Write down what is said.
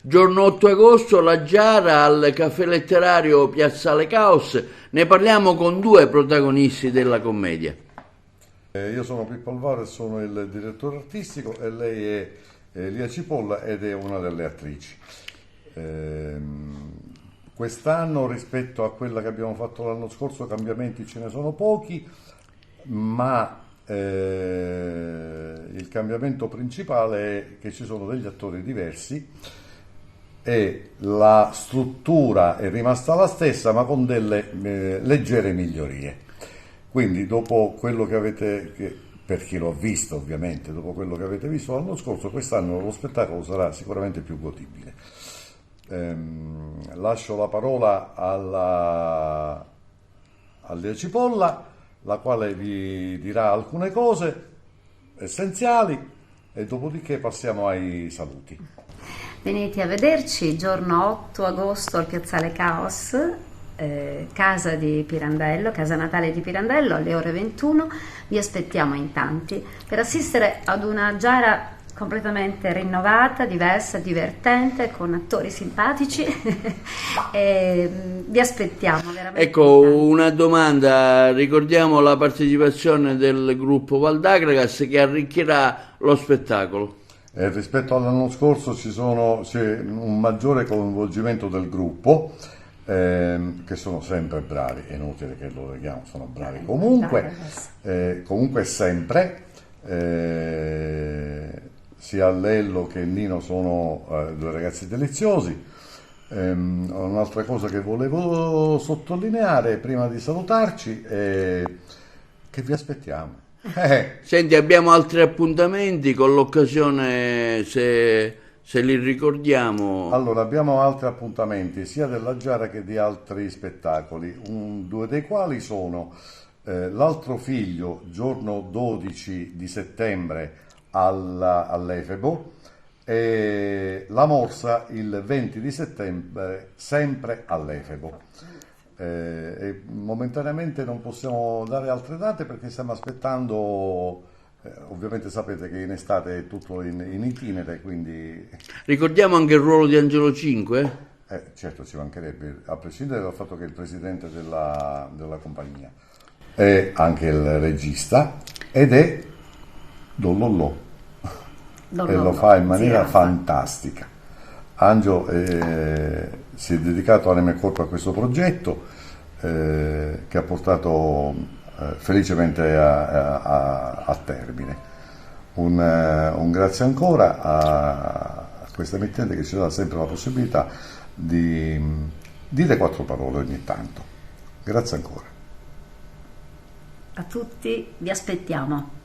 Giorno 8 agosto, La Giara al Caffè Letterario Piazzale Caos. Ne parliamo con due protagonisti della commedia. Io sono Pippo Alvaro e sono il direttore artistico e lei è Lia Cipolla ed è una delle attrici. Quest'anno rispetto a quella che abbiamo fatto l'anno scorso cambiamenti ce ne sono pochi, ma il cambiamento principale è che ci sono degli attori diversi e la struttura è rimasta la stessa ma con delle leggere migliorie. Quindi dopo quello che avete, per chi lo ha visto ovviamente, dopo quello che avete visto l'anno scorso, quest'anno lo spettacolo sarà sicuramente più godibile. Lascio la parola a Lia Cipolla, la quale vi dirà alcune cose essenziali e dopodiché passiamo ai saluti. Venite a vederci giorno 8 agosto al Piazzale Caos, casa di Pirandello, casa natale di Pirandello, alle ore 21. Vi aspettiamo in tanti per assistere ad una Giara completamente rinnovata, diversa, divertente, con attori simpatici. E vi aspettiamo veramente. Ecco, una domanda: ricordiamo la partecipazione del gruppo Valdagragas che arricchirà lo spettacolo. Rispetto all'anno scorso c'è un maggiore coinvolgimento del gruppo, che sono sempre bravi, è inutile che lo leghiamo, sono bravi comunque sempre, sia Lello che Nino sono due ragazzi deliziosi. Un'altra cosa che volevo sottolineare prima di salutarci è che vi aspettiamo. Senti, abbiamo altri appuntamenti con l'occasione, se li ricordiamo. Allora, abbiamo altri appuntamenti sia della Giara che di altri spettacoli, due dei quali sono L'altro figlio, giorno 12 di settembre all'Efebo, e La Morsa il 20 di settembre sempre all'Efebo. E momentaneamente non possiamo dare altre date perché stiamo aspettando, ovviamente sapete che in estate è tutto in itinere, quindi... Ricordiamo anche il ruolo di Angelo Cinque? Certo, ci mancherebbe, a prescindere dal fatto che è il presidente della compagnia, è anche il regista ed è Don Lollò, e lo fa in maniera fantastica. Angelo si è dedicato anima e corpo a questo progetto che ha portato felicemente a termine. Un grazie ancora a questa emittente che ci dà sempre la possibilità di dire quattro parole ogni tanto. Grazie ancora. A tutti, vi aspettiamo.